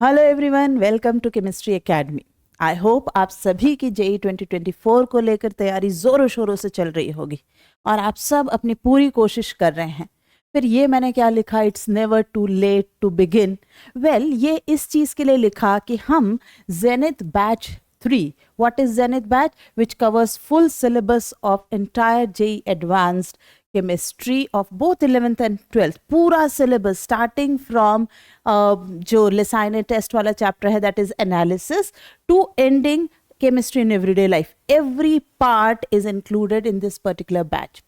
Hello everyone, welcome to chemistry academy. I hope आप सभी की जेई 2024 को लेकर तैयारी जोरों शोरों से चल रही होगी और आप सब अपनी पूरी कोशिश कर रहे हैं। फिर ये मैंने क्या लिखा, it's never too late to begin. Well, ये इस चीज़ के लिए लिखा कि हम Zenith batch 3, what is Zenith batch, which covers full syllabus of entire JEE advanced chemistry of both 11th and 12th, पूरा सिलेबस स्टार्टिंग फ्रॉम जो लेसाइने टेस्ट वाला चैप्टर है that is analysis to ending chemistry in everyday life, every part is included in this particular batch.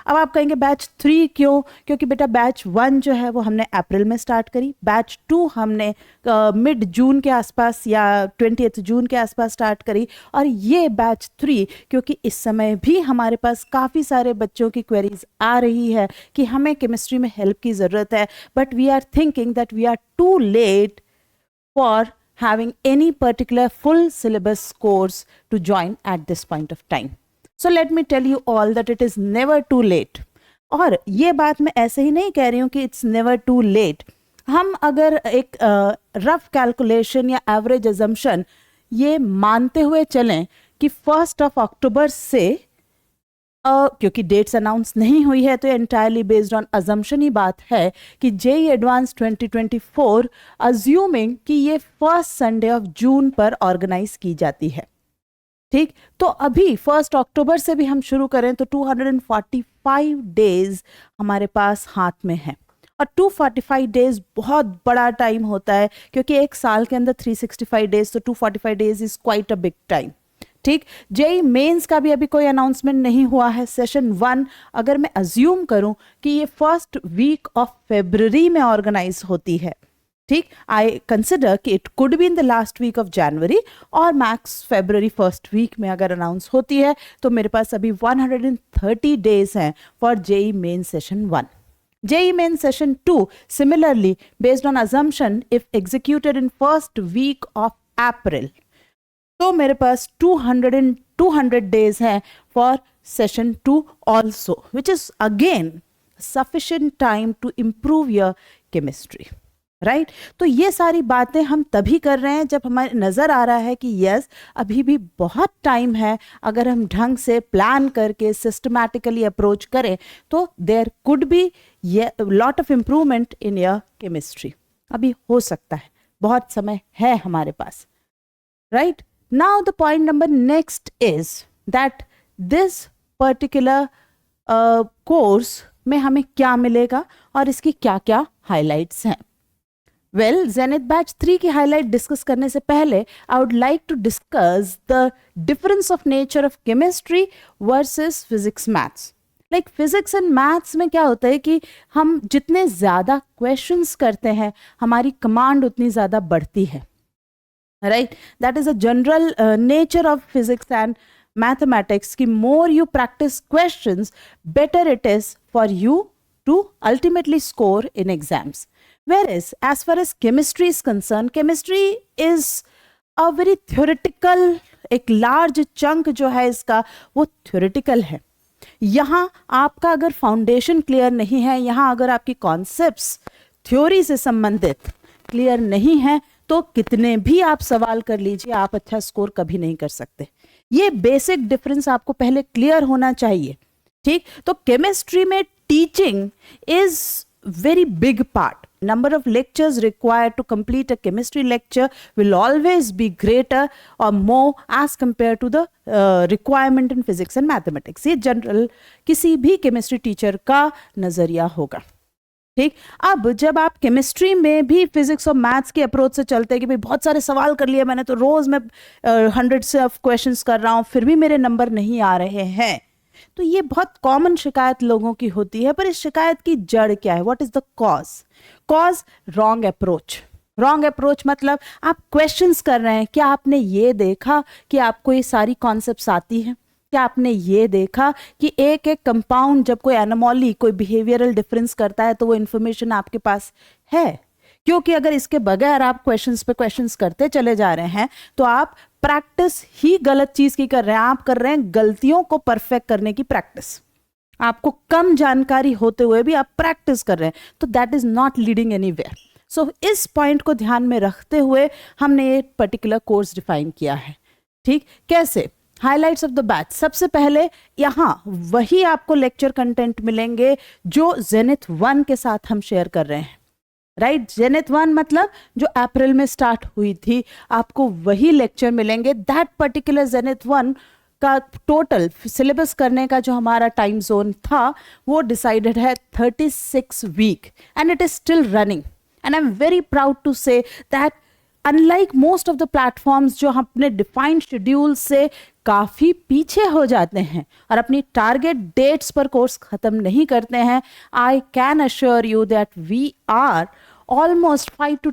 अब आप कहेंगे batch 3 क्यों? क्योंकि बेटा बैच 1 जो है वो हमने अप्रैल में स्टार्ट करी, बैच 2 हमने मिड जून के आसपास या 20 जून के आसपास स्टार्ट करी, और ये बैच 3 क्योंकि इस समय भी हमारे पास काफ़ी सारे बच्चों की क्वेरीज आ रही है कि हमें केमिस्ट्री में हेल्प की ज़रूरत है, but we are thinking that we are too late for having any particular full syllabus course to join at this point of time. So let me tell you all that it is never too late. और ये बात मैं ऐसे ही नहीं कह रही हूँ कि it's never too late. हम अगर एक रफ कैलकुलेशन या एवरेज अजम्पशन ये मानते हुए चलें कि 1 अक्टूबर से क्योंकि डेट्स अनाउंस नहीं हुई है तो एंटायरली बेस्ड ऑन अजम्पशन ही बात है कि जेई एडवांस 2024 अज्यूमिंग कि ये फर्स्ट संडे ऑफ जून पर ऑर्गेनाइज की जाती है। ठीक, तो अभी 1 अक्टूबर से भी हम शुरू करें तो 245 डेज हमारे पास हाथ में है, और 245 डेज बहुत बड़ा टाइम होता है क्योंकि एक साल के अंदर 365 डेज, तो 245 days is quite a big time. ठीक, जेई मेंस का भी अभी कोई अनाउंसमेंट नहीं हुआ है। सेशन 1 अगर मैं अज्यूम करूं कि ये फर्स्ट वीक ऑफ फेब्रुअरी में ऑर्गेनाइज होती है, ठीक, आई कंसिडर कि it could be in the last week of January और मैक्स फेब्रुअरी फर्स्ट वीक में अगर अनाउंस होती है तो मेरे पास अभी 130 डेज हैं for JEE main session 1। JEE main session 2 similarly based on assumption if executed in first week of April, तो मेरे पास 200 डेज हैं for session 2 also, which is again sufficient time to improve your chemistry, right. तो ये सारी बातें हम तभी कर रहे हैं जब हमें नज़र आ रहा है कि यस अभी भी बहुत टाइम है। अगर हम ढंग से प्लान करके सिस्टमैटिकली अप्रोच करें तो there could be lot of improvement in your chemistry. अभी हो सकता है, बहुत समय है हमारे पास, right. Now the point number next is that this particular course में हमें क्या मिलेगा और इसकी क्या क्या highlights हैं। Well, Zenith Batch 3 की highlight डिस्कस करने से पहले I would like to discuss the difference of nature of chemistry versus physics maths. Like physics and maths में क्या होता है कि हम जितने ज़्यादा questions करते हैं हमारी कमांड उतनी ज़्यादा बढ़ती है, right? That is a general nature of physics and mathematics कि more you practice questions better it is for you to ultimately score in exams. Whereas as far as chemistry is concerned, chemistry is a very theoretical, एक large chunk जो है इसका वो theoretical है। यहाँ आपका अगर फाउंडेशन क्लियर नहीं है, यहाँ अगर आपकी कॉन्सेप्ट्स थ्योरी से संबंधित क्लियर नहीं है तो कितने भी आप सवाल कर लीजिए आप अच्छा स्कोर कभी नहीं कर सकते। ये बेसिक डिफरेंस आपको पहले क्लियर होना चाहिए, ठीक। तो केमिस्ट्री में teaching is very big part. Number of lectures required to complete a chemistry lecture will always be greater or more as compared to the requirement in physics and mathematics. ये general किसी भी chemistry teacher का नज़रिया होगा, ठीक। अब जब आप केमिस्ट्री में भी फिजिक्स और मैथ्स के अप्रोच से चलते हैं कि भाई बहुत सारे सवाल कर लिए मैंने, तो रोज़ मैं 100 से ऑफ क्वेश्चंस कर रहा हूँ फिर भी मेरे नंबर नहीं आ रहे हैं, तो ये बहुत कॉमन शिकायत लोगों की होती है। पर इस शिकायत की जड़ क्या है? What is the cause? Wrong approach. Wrong approach मतलब आप क्वेश्चंस कर रहे हैं, क्या आपने ये देखा कि आपको ये सारी कॉन्सेप्ट्स आती हैं? क्या आपने ये देखा कि एक एक कंपाउंड जब कोई एनोमॉली, कोई बिहेवियरल डिफरेंस करता है तो वो इन्फॉर्मेशन आपके पास है? क्योंकि अगर इसके बगैर आप क्वेश्चंस पे क्वेश्चंस करते चले जा रहे हैं तो आप प्रैक्टिस ही गलत चीज की कर रहे हैं। आप कर रहे हैं गलतियों को परफेक्ट करने की प्रैक्टिस। आपको कम जानकारी होते हुए भी आप प्रैक्टिस कर रहे हैं, तो that is not leading anywhere. So इस पॉइंट को ध्यान में रखते हुए हमने ये पर्टिकुलर कोर्स डिफाइन किया है। ठीक, कैसे? हाइलाइट्स ऑफ द बैच, सबसे पहले यहाँ वही आपको लेक्चर कंटेंट मिलेंगे जो जेनिथ 1 के साथ हम शेयर कर रहे हैं, राइट? जेनिथ 1 मतलब जो अप्रैल में स्टार्ट हुई थी, आपको वही लेक्चर मिलेंगे। दैट पर्टिकुलर जेनिथ 1 का टोटल सिलेबस करने का जो हमारा टाइम जोन था वो डिसाइडेड है 36 week and it is still running. And I am very proud to say that unlike most of the platforms जो हम अपने डिफाइंड शेड्यूल से काफ़ी पीछे हो जाते हैं और अपनी टारगेट डेट्स पर कोर्स ख़त्म नहीं करते हैं, I can assure you that we are almost 5 to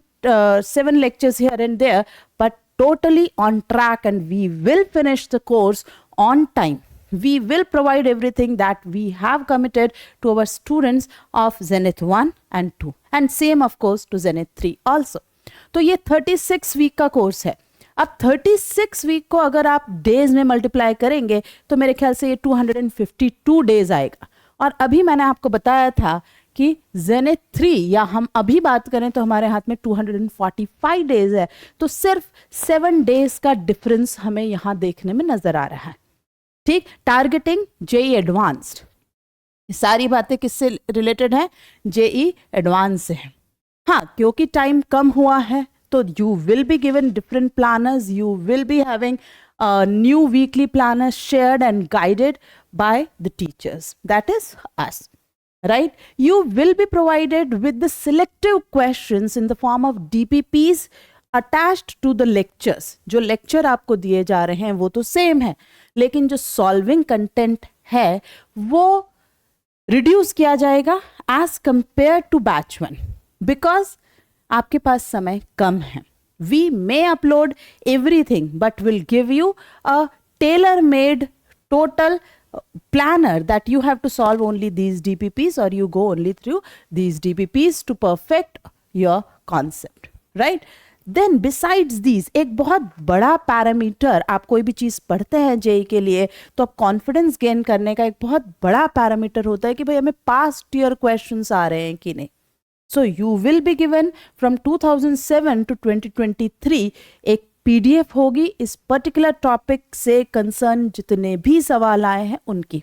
7 lectures here and there, but totally on track, and we will finish the course on time. We will provide everything that we have committed to our students of Zenith 1 and 2, and same of course to Zenith 3 also. तो ये 36 week का course है। अब 36 week को अगर आप days में multiply करेंगे तो मेरे ख्याल से ये 252 डेज आएगा। और अभी मैंने आपको बताया था कि जेनिथ 3 या हम अभी बात करें तो हमारे हाथ में 245 डेज है, तो सिर्फ 7 डेज का डिफरेंस हमें यहाँ देखने में नजर आ रहा है। ठीक, टारगेटिंग जेई एडवांस्ड, सारी बातें किससे रिलेटेड है? जेई एडवांस से है। हाँ, क्योंकि टाइम कम हुआ है तो you will be given different planners, you will be having new weekly planners shared and guided by the teachers, that is us, right? You will be provided with the selective questions in the form of DPPs attached to the lectures. जो lecture आपको दिए जा रहे हैं वो तो same है, लेकिन जो solving content है वो reduce किया जाएगा as compared to batch 1, because आपके पास समय कम है। We may upload everything but will give you a tailor-made total planner that you have to solve only these DPPs, or you go only through these DPPs to perfect your concept, right? Then besides these, एक बहुत बड़ा parameter, आप कोई भी चीज़ पढ़ते हैं JEE के लिए तो आप कॉन्फिडेंस गेन करने का एक बहुत बड़ा पैरामीटर होता है कि भाई हमें पास्ट ईयर क्वेश्चंस आ रहे हैं कि नहीं। सो you will be given from 2007 to 2023 एक PDF होगी इस पर्टिकुलर टॉपिक से कंसर्न जितने भी सवाल आए हैं उनकी,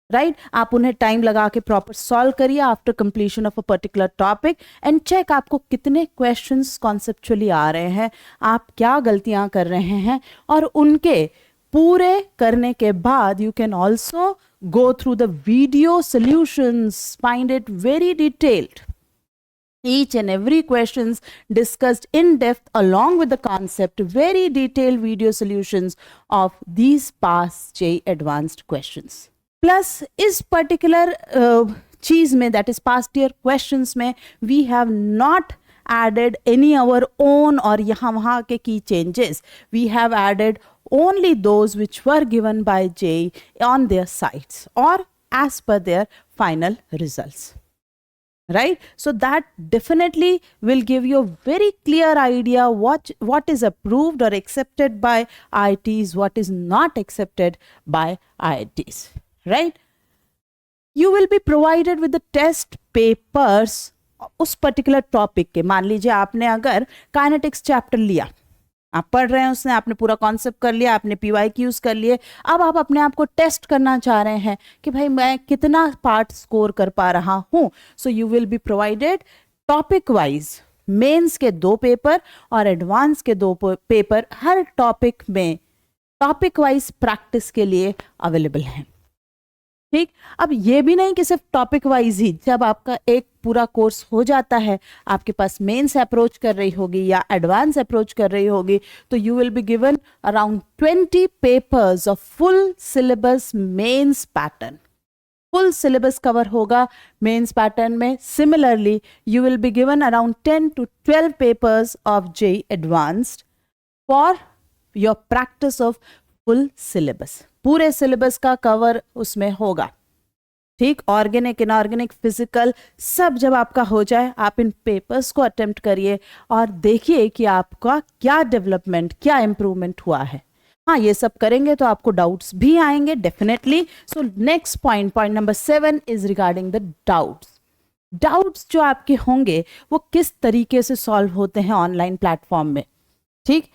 राइट? आप उन्हें टाइम लगा के प्रॉपर सॉल्व करिए after completion of a particular topic and check आपको कितने क्वेश्चंस कॉन्सेप्चुअली आ रहे हैं, आप क्या गलतियां कर रहे हैं, और उनके पूरे करने के बाद you can also go through the video solutions, find it very detailed. Each and every questions discussed in depth along with the concept, very detailed video solutions of these past JEE advanced questions. Plus इस particular चीज में, that is past year questions में, we have not added any our own और यहाँ वहाँ के key changes. We have added only those which were given by JEE on their sites or as per their final results. Right? So that definitely will give you a very clear idea what is approved or accepted by IITs, what is not accepted by IITs. Right? You will be provided with the test papers उस particular topic के। मान लीजिए आपने अगर kinetics chapter लिया, आप पढ़ रहे हैं उसने, आपने पूरा कॉन्सेप्ट कर लिया, आपने PYQs कर लिए, अब आप अपने आप को टेस्ट करना चाह रहे हैं कि भाई मैं कितना पार्ट स्कोर कर पा रहा हूँ। So you will be provided topic wise mains के 2 पेपर और एडवांस के 2 पेपर, हर टॉपिक में टॉपिक वाइज प्रैक्टिस के लिए अवेलेबल हैं। ठीक, अब ये भी नहीं कि सिर्फ टॉपिक वाइज ही, जब आपका एक पूरा कोर्स हो जाता है, आपके पास मेंस अप्रोच कर रही होगी या एडवांस अप्रोच कर रही होगी, तो you will be given around 20 papers of full syllabus mains pattern. Full syllabus cover होगा मेंस पैटर्न में। Similarly you will be given around 10 to 12 papers of JEE advanced for your practice of full syllabus. पूरे syllabus का cover उसमें होगा। ठीक, organic, inorganic, physical, सब जब आपका हो जाए आप इन पेपर्स को अटेम्प्ट करिए और देखिए कि आपका क्या डेवलपमेंट, क्या इम्प्रूवमेंट हुआ है। हाँ, ये सब करेंगे तो आपको डाउट्स भी आएंगे definitely. So next point number 7 is regarding the doubts. Doubts जो आपके होंगे वो किस तरीके से सॉल्व होते हैं ऑनलाइन प्लेटफॉर्म में, ठीक।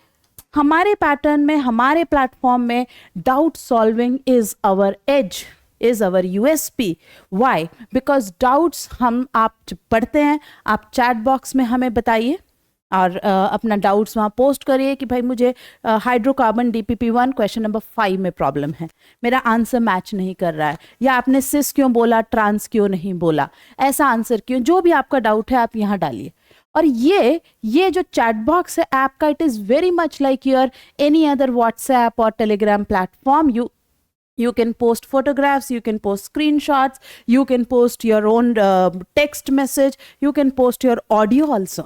हमारे पैटर्न में, हमारे प्लेटफॉर्म में doubt solving is our edge, is our USP. Why? Because doubts हम आप जब पढ़ते हैं, आप चैट बॉक्स में हमें बताइए और अपना डाउट्स वहाँ पोस्ट करिए कि भाई मुझे हाइड्रोकार्बन DPP1 क्वेश्चन नंबर 5 में प्रॉब्लम है, मेरा आंसर मैच नहीं कर रहा है, या आपने सिस क्यों बोला, ट्रांस क्यों नहीं बोला, ऐसा आंसर क्यों, जो भी आपका डाउट है आप यहाँ डालिए। और ये जो चैट बॉक्स है ऐप का, it is very much like your any other WhatsApp और Telegram platform. You can post photographs, you can post screenshots, you can post your own text message, you can post your audio also.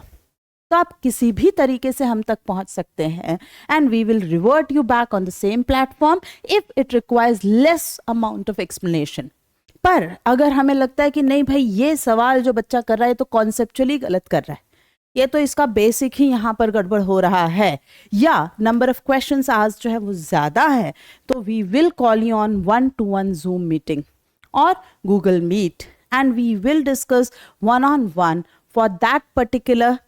तो आप किसी भी तरीके से हम तक पहुंच सकते हैं, and we will revert you back on the same platform if it requires less amount of explanation. पर अगर हमें लगता है कि नहीं भाई ये सवाल जो बच्चा कर रहा है तो कॉन्सेप्चुअली गलत कर रहा है, ये तो इसका बेसिक ही यहाँ पर गड़बड़ हो रहा है, या नंबर ऑफ क्वेश्चंस आज जो है वो ज़्यादा है, तो we will call you on 1-to-1 zoom meeting और Google Meet, and we will discuss 1-on-1 for that particular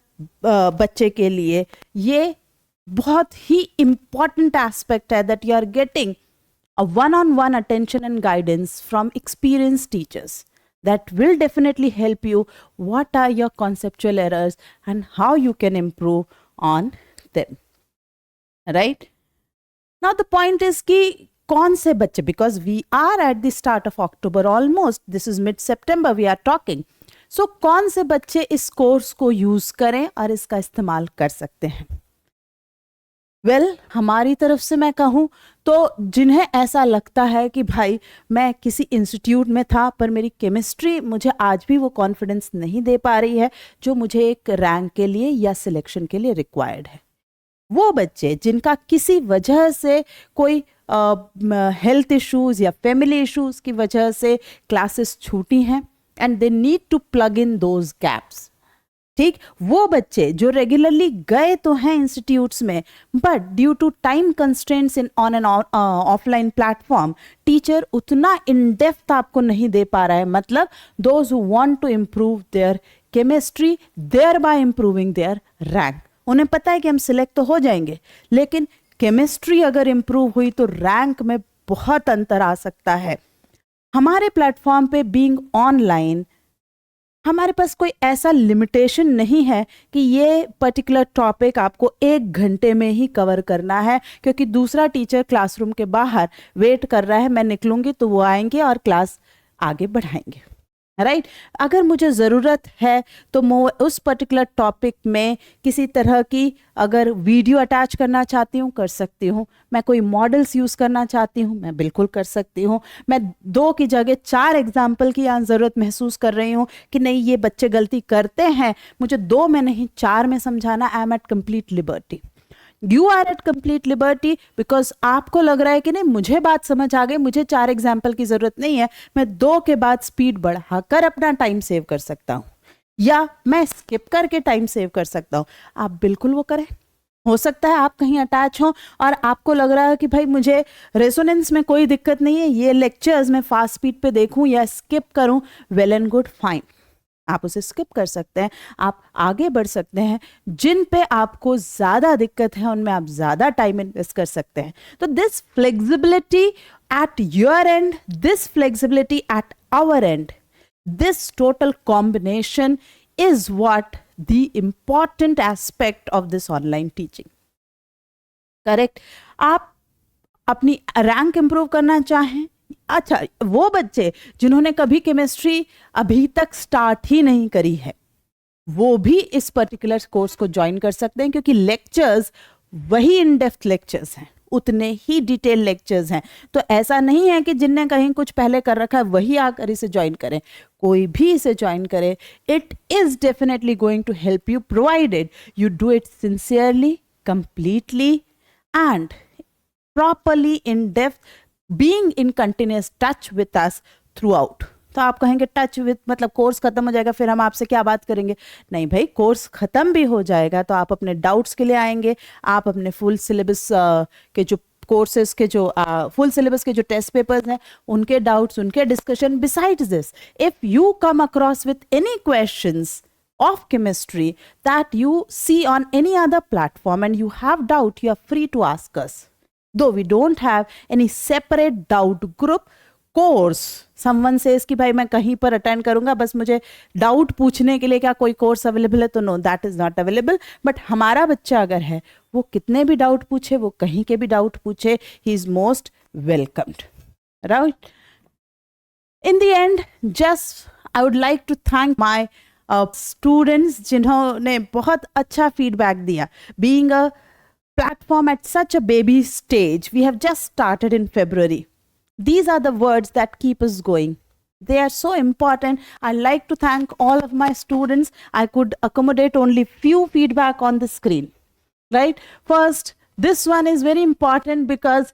बच्चे के लिए। ये बहुत ही इम्पॉर्टेंट एस्पेक्ट है that you are getting a one-on-one attention and guidance from experienced teachers that will definitely help you what are your conceptual errors and how you can improve on them, right? Now the point is कि कौन से बच्चे, because we are at the start of October almost, this is mid-September we are talking, so कौन से बच्चे इस course को use करें और इसका इस्तेमाल कर सकते हैं? हमारी तरफ से मैं कहूँ तो जिन्हें ऐसा लगता है कि भाई मैं किसी इंस्टीट्यूट में था पर मेरी केमिस्ट्री मुझे आज भी वो कॉन्फिडेंस नहीं दे पा रही है जो मुझे एक रैंक के लिए या सिलेक्शन के लिए रिक्वायर्ड है, वो बच्चे जिनका किसी वजह से कोई हेल्थ इश्यूज या फैमिली इश्यूज की वजह से क्लासेस छूटी हैं and they need to plug in those gaps, ठीक। वो बच्चे जो रेगुलरली गए तो हैं इंस्टीट्यूट्स में, but due to time constraints in on an offline platform teacher उतना इन डेप्थ आपको नहीं दे पा रहा है, मतलब those who want to improve their chemistry thereby improving their rank, उन्हें पता है कि हम सिलेक्ट तो हो जाएंगे, लेकिन केमिस्ट्री अगर इम्प्रूव हुई तो रैंक में बहुत अंतर आ सकता है। हमारे प्लेटफॉर्म पे बीइंग ऑनलाइन हमारे पास कोई ऐसा लिमिटेशन नहीं है कि ये पर्टिकुलर टॉपिक आपको 1 घंटे में ही कवर करना है, क्योंकि दूसरा टीचर क्लासरूम के बाहर वेट कर रहा है, मैं निकलूंगी तो वो आएंगे और क्लास आगे बढ़ाएंगे, राइट। अगर मुझे ज़रूरत है तो मैं उस पर्टिकुलर टॉपिक में किसी तरह की अगर वीडियो अटैच करना चाहती हूँ कर सकती हूँ, मैं कोई मॉडल्स यूज़ करना चाहती हूँ मैं बिल्कुल कर सकती हूँ, मैं 2 की जगह 4 एग्जाम्पल की यहाँ ज़रूरत महसूस कर रही हूँ कि नहीं ये बच्चे गलती करते हैं, मुझे 2 में नहीं 4 में समझाना, I am at complete liberty. You are at complete liberty because आपको लग रहा है कि नहीं मुझे बात समझ आ गई, मुझे 4 एग्जाम्पल की जरूरत नहीं है, मैं 2 के बाद स्पीड बढ़ाकर अपना टाइम सेव कर सकता हूँ, या मैं स्किप करके टाइम सेव कर सकता हूँ, आप बिल्कुल वो करें। हो सकता है आप कहीं अटैच हो और आपको लग रहा है कि भाई मुझे रेजोनेंस में कोई दिक्कत नहीं है, ये लेक्चर्स मैं फास्ट स्पीड पे देखूं या स्किप करूं, वेल एंड गुड, फाइन, आप उसे स्किप कर सकते हैं, आप आगे बढ़ सकते हैं। जिन पे आपको ज़्यादा दिक्कत है उनमें आप ज़्यादा टाइम इन्वेस्ट कर सकते हैं। तो this flexibility at your end, this flexibility at our end, this total combination is what the important aspect of this online teaching, correct. आप अपनी रैंक इंप्रूव करना चाहें, अच्छा वो बच्चे जिन्होंने कभी केमिस्ट्री अभी तक स्टार्ट ही नहीं करी है वो भी इस पर्टिकुलर कोर्स को ज्वाइन कर सकते हैं, क्योंकि लेक्चर्स वही इन डेप्थ लेक्चर्स हैं, उतने ही डिटेल लेक्चर्स हैं। तो ऐसा नहीं है कि जिनने कहीं कुछ पहले कर रखा है वही आकर इसे ज्वाइन करें, कोई भी इसे ज्वाइन करे, it is definitely going to help you provided you do it sincerely, completely and properly in depth, being in continuous touch with us throughout. तो आप कहेंगे टच विथ मतलब कोर्स खत्म हो जाएगा फिर हम आपसे क्या बात करेंगे? नहीं भाई, कोर्स खत्म भी हो जाएगा तो आप अपने डाउट्स के लिए आएंगे, आप अपने फुल सिलेबस के जो कोर्सेज के जो फुल सिलेबस के जो टेस्ट पेपर्स हैं उनके डाउट्स, उनके discussion. Besides this, if you come across with any questions of chemistry that you see on any other platform and you have doubt, you are free to ask us. Though we don't have any separate doubt group course, someone says कि भाई मैं कहीं पर attend करूंगा, बस मुझे doubt पूछने के लिए क्या कोई कोर्स अवेलेबल है, तो no, that is not available. But हमारा बच्चा अगर है, वो कितने भी डाउट पूछे, वो कहीं के भी डाउट पूछे, he is most welcomed, right. In the end, just I would like to thank my students जिन्होंने बहुत अच्छा फीडबैक दिया. Being a platform at such a baby stage, we have just started in February. These are the words that keep us going. They are so important. I like to thank all of my students. I could accommodate only few feedback on the screen, right? First, this one is very important because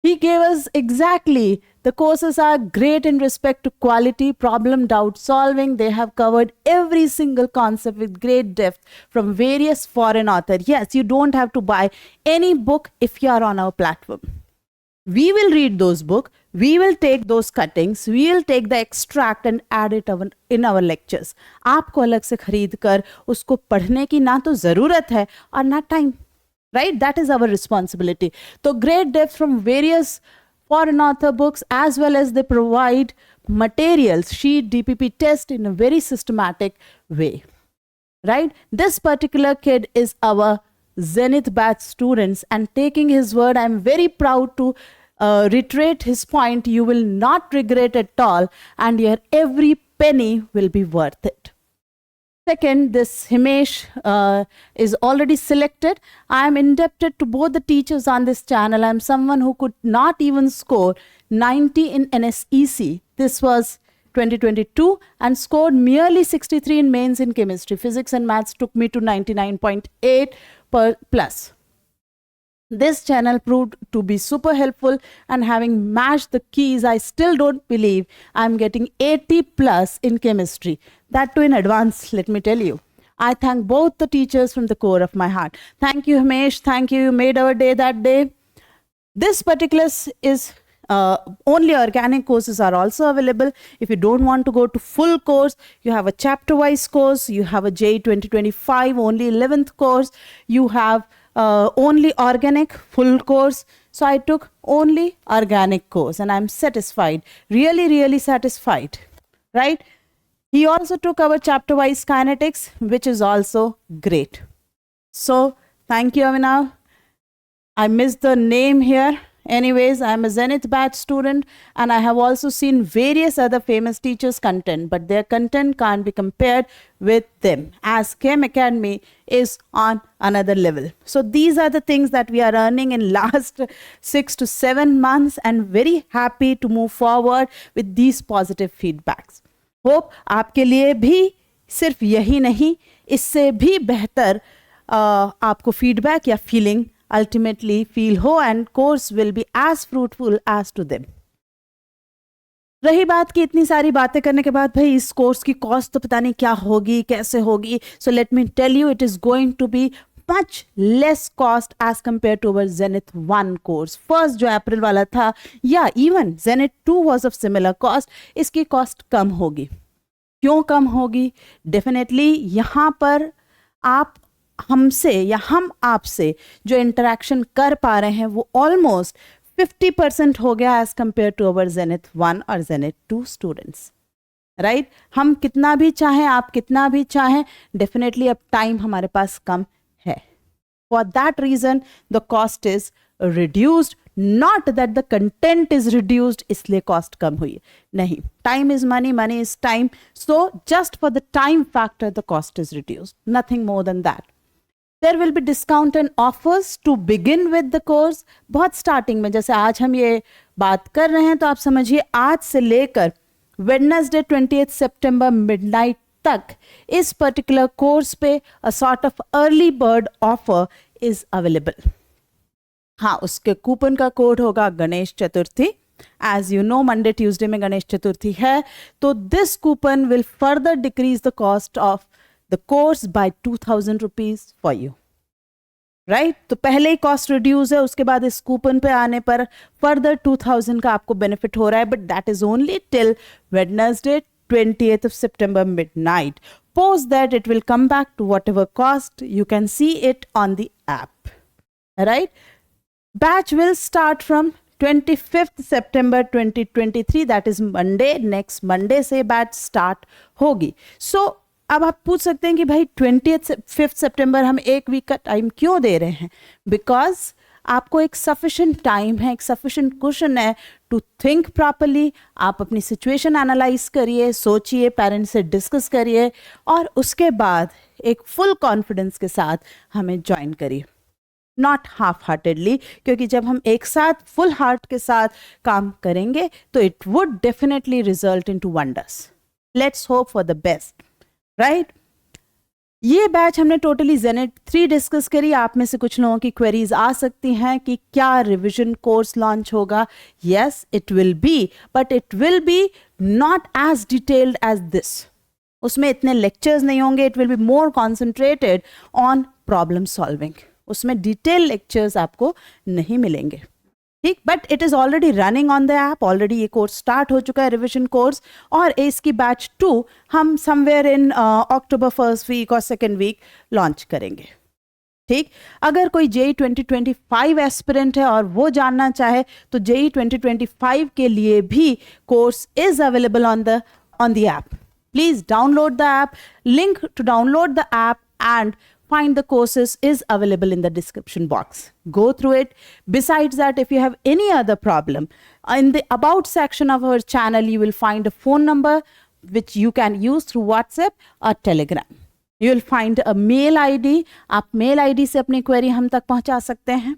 he gave us exactly, the courses are great in respect to quality, problem, doubt solving. They have covered every single concept with great depth from various foreign authors. Yes, you don't have to buy any book if you are on our platform. We will read those books. We will take those cuttings. We will take the extract and add it in our lectures. आपको अलग से खरीद कर उसको पढ़ने की ना तो ज़रूरत है और ना time. Right? That is our responsibility. So great depth from various foreign author books, as well as they provide materials, sheet, DPP test in a very systematic way. Right? This particular kid is our Zenith batch students, and taking his word, I'm very proud to reiterate his point. You will not regret at all, and your every penny will be worth it. Second, this Himesh is already selected. I am indebted to both the teachers on this channel. I am someone who could not even score 90 in NSEC. This was 2022, and scored merely 63 in mains in chemistry. Physics and maths took me to 99.8 plus. This channel proved to be super helpful, and having matched the keys, I still don't believe I'm getting 80 plus in chemistry. That too in advance, let me tell you. I thank both the teachers from the core of my heart. Thank you, Himesh. Thank you. You made our day that day. This particular is only organic courses are also available. If you don't want to go to full course, you have a chapter wise course. You have a JEE 2025 only 11th course. You have only organic full course. So I took only organic course and I'm satisfied, really, really satisfied, right? He also took our chapter wise kinetics, which is also great. So thank you, Avinav. I missed the name here. Anyways, I am a Zenith batch student, and I have also seen various other famous teachers' content, but their content can't be compared with them, as Chem Academy is on another level. So these are the things that we are earning in last 6 to 7 months, and very happy to move forward with these positive feedbacks. Hope आपके लिए भी सिर्फ यही नहीं, इससे भी बेहतर आपको फीडबैक या फीलिंग अल्टीमेटली फील हो, and course will be as fruitful as to them. रही बात कि इतनी सारी बातें करने के बाद भाई इस कोर्स की कॉस्ट तो पता नहीं क्या होगी, कैसे होगी. So let me tell you, it is going to be much less cost as compared to our Zenith 1 course. First जो अप्रैल वाला था, या even Zenith 2 was of similar cost, इसकी कॉस्ट कम होगी. क्यों कम होगी? डेफिनेटली यहाँ पर आप हमसे या हम आपसे जो इंटरेक्शन कर पा रहे हैं वो ऑलमोस्ट 50% हो गया as compare to our Zenith 1 और Zenith 2 स्टूडेंट्स, राइट? हम कितना भी चाहें, आप कितना भी चाहें, डेफिनेटली अब टाइम हमारे पास कम है. For that reason, the cost is reduced. Not that the content is reduced, इसलिए cost कम हुई. नहीं, time is money, money is time. So just for the time factor, the cost is reduced. Nothing more than that. There will be discount and offers to begin with the course. बहुत starting में, जैसे आज हम ये बात कर रहे हैं, तो आप समझिए आज से लेकर Wednesday 28 September midnight तक इस पर्टिकुलर कोर्स पे a sort of early bird offer is available. हाँ, उसके कूपन का कोड होगा Ganesh Chaturthi. As you know, Monday Tuesday में गणेश चतुर्थी है, तो this coupon will further decrease the cost of the course by 2000 rupees for you. Right तो पहले ही कॉस्ट रिड्यूस है, उसके बाद इस कूपन पे आने पर फर्दर 2000 का आपको बेनिफिट हो रहा है, but that is only till Wednesday 20th of September midnight. Post that it will come back to whatever cost. You can see it on the app. Right? Batch will start from 25th September 2023. That is Monday. Next Monday से batch start होगी. So अब आप पूछ सकते हैं कि भाई 25th September हम एक वीक का टाइम क्यों दे रहे हैं? बिकॉज आपको एक सफिशेंट टाइम है, एक सफिशेंट क्वेश्चन है टू थिंक प्रॉपरली. आप अपनी सिचुएशन एनालाइज करिए, सोचिए, पेरेंट्स से डिस्कस करिए और उसके बाद एक फुल कॉन्फिडेंस के साथ हमें ज्वाइन करिए, नॉट हाफ हार्टेडली, क्योंकि जब हम एक साथ फुल हार्ट के साथ काम करेंगे तो it would definitely result in to wonders. Let's hope for the best. Right ये बैच हमने टोटली जेनेट 3 डिस्कस करी. आप में से कुछ लोगों की क्वेरीज आ सकती हैं कि क्या रिविजन कोर्स लॉन्च होगा. Yes it will be, but it will be not as detailed as this. उसमें इतने लेक्चर्स नहीं होंगे. It will be more concentrated on problem solving. उसमें डिटेल लेक्चर्स आपको नहीं मिलेंगे. ठीक, but it is already running on the app. Already ये कोर्स स्टार्ट हो चुका है, रिविजन कोर्स, और इसकी बैच 2 हम somewhere in October first week और सेकेंड वीक लॉन्च करेंगे. ठीक, अगर कोई जेई 2025 एस्पिरेंट है और वो जानना चाहे तो जेई 2025 के लिए भी course is available on the app. Please download the app. Link to download the app and find the courses is available in the description box. Go through it. Besides that, if you have any other problem, in the about section of our channel, you will find a phone number which you can use through WhatsApp or Telegram. You will find a mail ID. आप mail ID से अपनी query हम तक पहुंचा सकते हैं.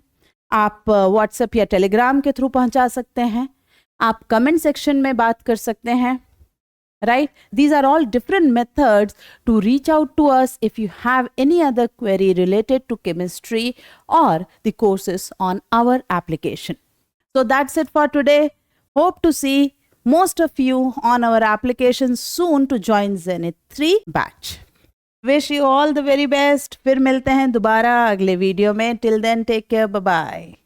आप WhatsApp या Telegram के थ्रू पहुंचा सकते हैं. आप comment section में बात कर सकते हैं. Right? These are all different methods to reach out to us if you have any other query related to chemistry or the courses on our application. So that's it for today. Hope to see most of you on our application soon to join Zenith 3 batch. Wish you all the very best. फिर मिलते हैं दोबारा अगले video में. Till then, take care. Bye-bye.